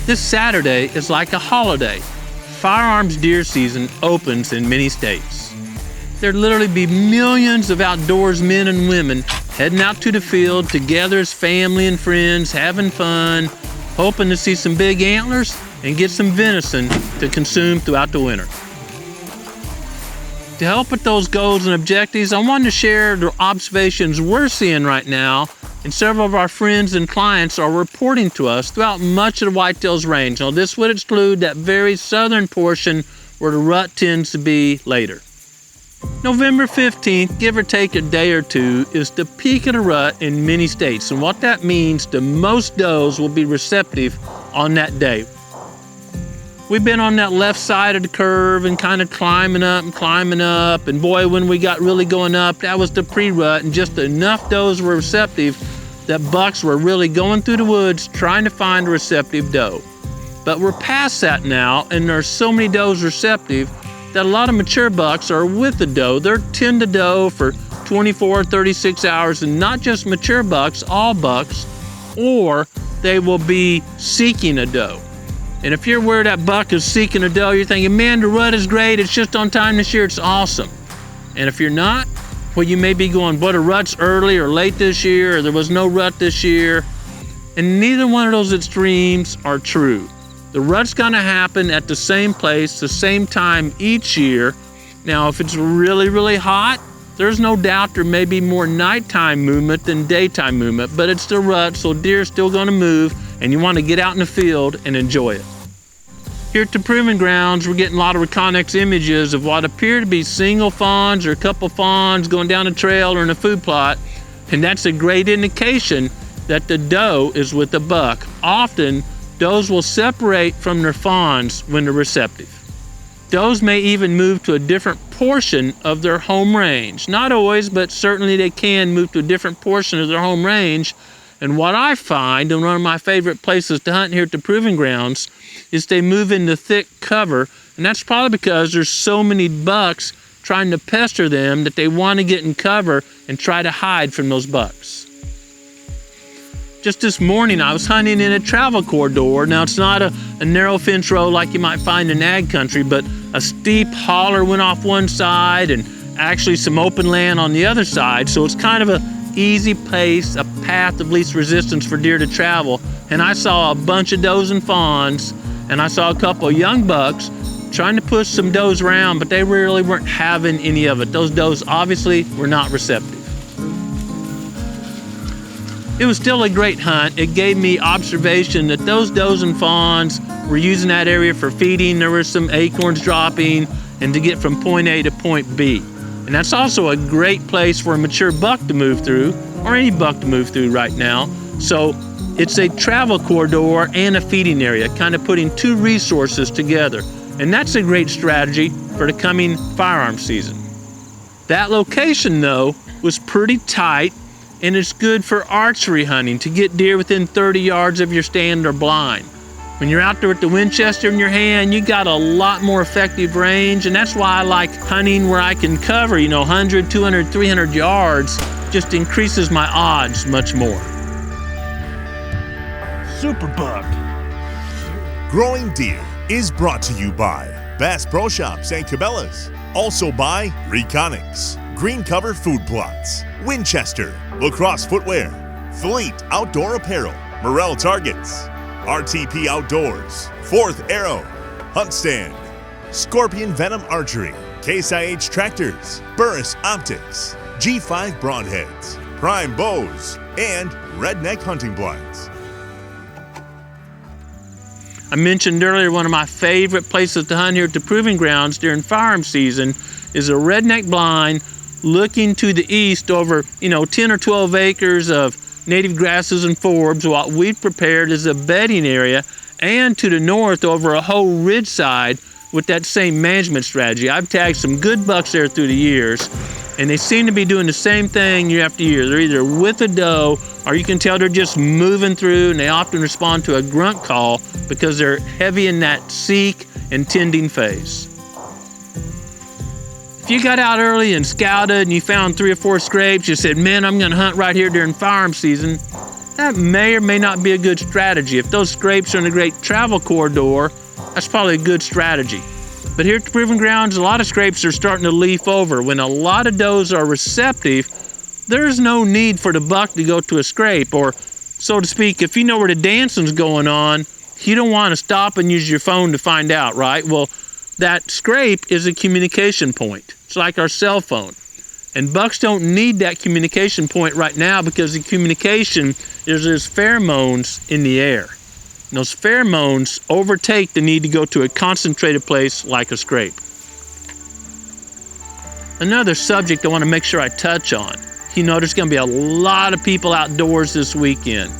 This Saturday is like a holiday. Firearms deer season opens in many states. There'll literally be millions of outdoors men and women heading out to the field together as family and friends, having fun, hoping to see some big antlers and get some venison to consume throughout the winter. To help with those goals and objectives, I wanted to share the observations we're seeing right now, and several of our friends and clients are reporting to us throughout much of the whitetails range. Now, this would exclude that very southern portion where the rut tends to be later. November 15th, give or take a day or two, is the peak of the rut in many states, and what that means, the most does will be receptive on that day. We've been on that left side of the curve and kind of climbing up, and boy, when we got really going up, that was the pre-rut, and just enough does were receptive that bucks were really going through the woods trying to find a receptive doe. But we're past that now, and there's so many does receptive that a lot of mature bucks are with the doe. They're tend to doe for 24, 36 hours, and not just mature bucks, all bucks, or they will be seeking a doe. And if you're where that buck is seeking a doe, you're thinking, man, the rut is great, it's just on time this year, it's awesome. And if you're not, well, you may be going, but the rut's early or late this year, or there was no rut this year. And neither one of those extremes are true. The rut's gonna happen at the same place, the same time each year. Now, if it's really, really hot, there's no doubt there may be more nighttime movement than daytime movement, but it's the rut, so deer are still gonna move, and you wanna get out in the field and enjoy it. Here at the Proving Grounds, we're getting a lot of Reconyx images of what appear to be single fawns or a couple fawns going down a trail or in a food plot, and that's a great indication that the doe is with the buck. Often, does will separate from their fawns when they're receptive. Does may even move to a different portion of their home range. Not always, but certainly they can move to a different portion of their home range. And what I find, and one of my favorite places to hunt here at the Proving Grounds, is they move into thick cover, and that's probably because there's so many bucks trying to pester them that they want to get in cover and try to hide from those bucks. Just this morning, I was hunting in a travel corridor. Now, it's not a narrow fence row like you might find in ag country, but a steep holler went off one side and actually some open land on the other side. So it's kind of a easy pace, a path of least resistance for deer to travel. And I saw a bunch of does and fawns, and I saw a couple of young bucks trying to push some does around, but they really weren't having any of it. Those does obviously were not receptive. It was still a great hunt. It gave me observation that those does and fawns were using that area for feeding. There were some acorns dropping and to get from point A to point B. And that's also a great place for a mature buck to move through, or any buck to move through right now. So it's a travel corridor and a feeding area, kind of putting two resources together. And that's a great strategy for the coming firearm season. That location, though, was pretty tight, and it's good for archery hunting to get deer within 30 yards of your stand or blind. When you're out there with the Winchester in your hand, you got a lot more effective range, and that's why I like hunting where I can cover, 100, 200, 300 yards, just increases my odds much more. Super Buck. Growing Deer is brought to you by Bass Pro Shops and Cabela's. Also by Reconyx, Green Cover Food Plots, Winchester, Lacrosse Footwear, Fleet Outdoor Apparel, Morel Targets, RTP Outdoors, Fourth Arrow, Hunt Stand, Scorpion Venom Archery, Case IH Tractors, Burris Optics, G5 Broadheads, Prime Bows, and Redneck Hunting Blinds. I mentioned earlier one of my favorite places to hunt here at the Proving Grounds during firearm season is a redneck blind looking to the east over, 10 or 12 acres of native grasses and forbs, what we've prepared as a bedding area, and to the north over a whole ridge side with that same management strategy. I've tagged some good bucks there through the years, and they seem to be doing the same thing year after year. They're either with a doe, or you can tell they're just moving through, and they often respond to a grunt call because they're heavy in that seek and tending phase. If you got out early and scouted and you found 3 or 4 scrapes, you said, man, I'm gonna hunt right here during firearm season, that may or may not be a good strategy. If those scrapes are in a great travel corridor, that's probably a good strategy. But here at the Proving Grounds, a lot of scrapes are starting to leaf over. When a lot of does are receptive, there's no need for the buck to go to a scrape, or so to speak, if you know where the dancing's going on, you don't want to stop and use your phone to find out, right? Well, that scrape is a communication point. It's like our cell phone. And bucks don't need that communication point right now because the communication is there's pheromones in the air. And those pheromones overtake the need to go to a concentrated place like a scrape. Another subject I want to make sure I touch on. You know, there's going to be a lot of people outdoors this weekend.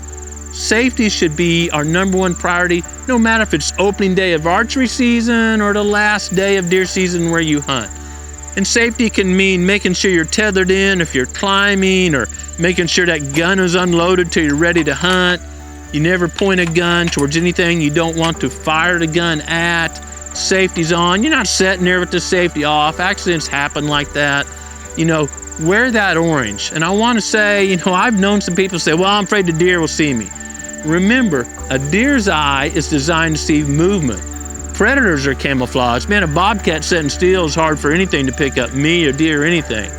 Safety should be our number one priority, no matter if it's opening day of archery season or the last day of deer season where you hunt. And safety can mean making sure you're tethered in if you're climbing, or making sure that gun is unloaded till you're ready to hunt. You never point a gun towards anything you don't want to fire the gun at. Safety's on. You're not sitting there with the safety off. Accidents happen like that. You know, wear that orange. And I want to say, you know, I've known some people say, well, I'm afraid the deer will see me. Remember, a deer's eye is designed to see movement. Predators are camouflaged. Man, a bobcat sitting still is hard for anything to pick up, me or deer or anything.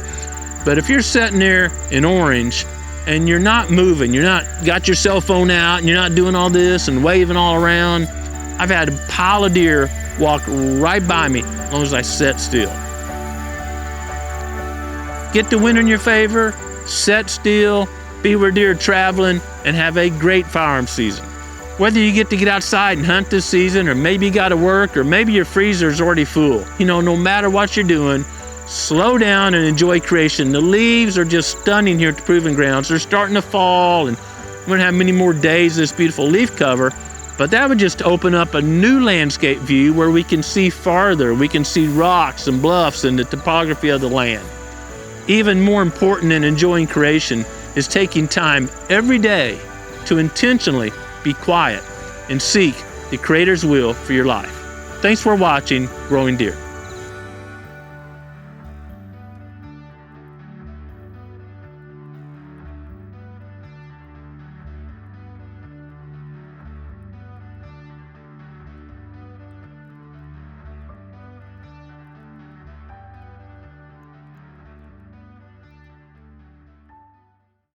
But if you're sitting there in orange and you're not moving, you're not got your cell phone out and you're not doing all this and waving all around, I've had a pile of deer walk right by me as long as I sit still. Get the wind in your favor, sit still, be where deer are traveling, and have a great firearm season. Whether you get to get outside and hunt this season, or maybe you got to work, or maybe your freezer's already full, you know, no matter what you're doing, slow down and enjoy creation. The leaves are just stunning here at the Proving Grounds. They're starting to fall, and we're going to have many more days of this beautiful leaf cover, but that would just open up a new landscape view where we can see farther. We can see rocks and bluffs and the topography of the land. Even more important than enjoying creation is taking time every day to intentionally be quiet and seek the Creator's will for your life. Thanks for watching Growing Deer.